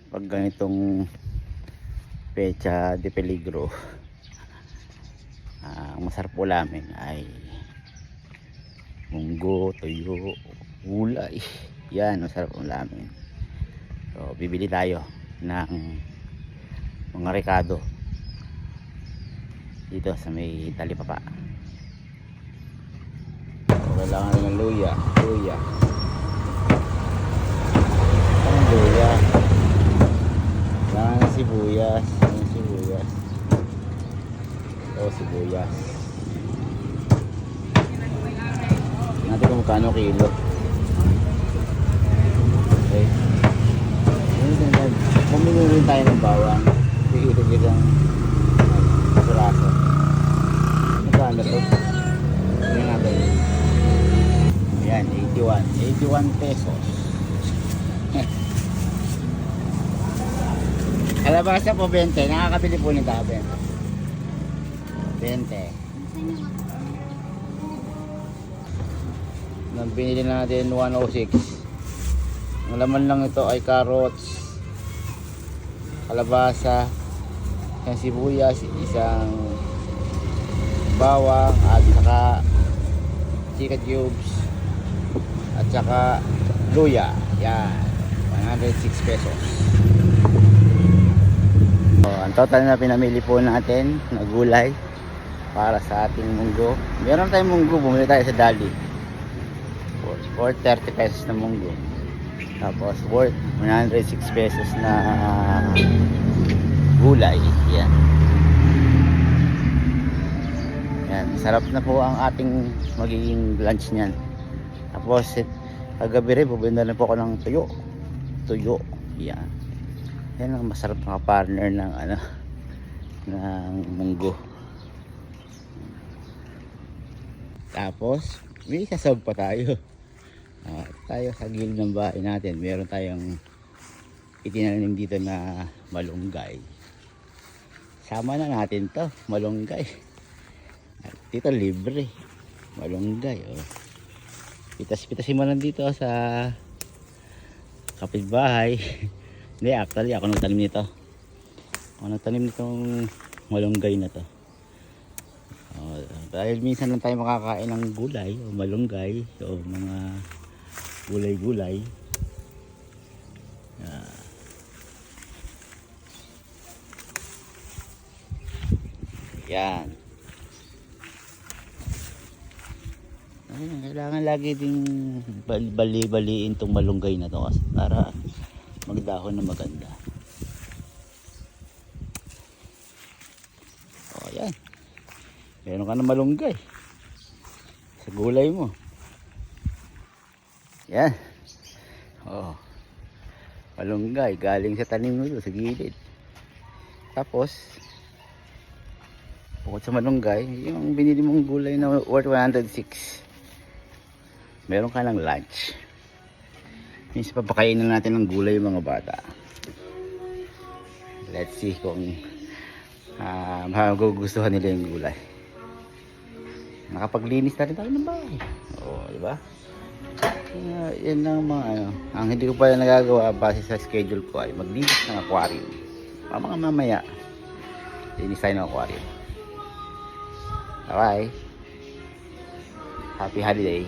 pag ganitong pecha de peligro, ang masarap ulamin ay munggo, tuyo, gulay. Yan, masarap ulamin. So bibili tayo ng mga rekado dito sa may Talipapa. So kailangan rin ng luya. Luya, kailangan ng sibuyas. Sibuyas natin kung magkano kilo. Okay, bumili rin tayo ng bawang, hihigit-higang piraso. Magkano to? Hindi natin. Ayan, 81 pesos. Kalabasa po 20, nakakabili po nito 20. Nang binili natin 106. Ang laman lang ito ay carrots, kalabasa, isang sibuyas, isang bawang, at saka chicken cubes, at saka luya. Yan, 106 pesos. So, ang total na pinamili po natin na gulay para sa ating munggo. Meron tayong munggo, bumili tayo sa Dali for 30 pesos na munggo. Tapos worth 106 pesos na gulay. Yan. Yan, sarap na po ang ating magiging lunch niyan. Tapos kagabi rin bumili na po ako ng tuyo. Yan. Yan ang masarap na partner ng ng munggo. Tapos may sasab pa tayo. Tayo sa gilid ng bahay natin, meron tayong itinanim dito na malunggay. Sama na natin to, malunggay. At dito libre malunggay. Pitas-pitasin mo lang dito sa kapitbahay. Hindi, actually ako nagtanim nito. Ako nagtanim nitong malunggay na to. Dahil minsan lang tayo makakain ng gulay o malunggay o mga gulay-gulay. Yan. Kailangan lagi ding bali-baliin tong malunggay na to kasi para magdahon na maganda. Yan. Meron ka na malunggay sa gulay mo. Yan. Malunggay galing sa tanim mo doon sa gilid. Tapos bukod sa malunggay, yung binili mong gulay na worth 106, meron ka ng lunch. Minsan papakainin natin ng gulay yung mga bata. Let's see kung magugustuhan nila yung gulay. Nakapaglinis na rin tayo ng bahay. Diba? Yan lang mga ang hindi ko pala nagagawa base sa schedule ko ay maglinis ng aquarium. Mamaya linis tayo ng aquarium. Bye. Happy holiday.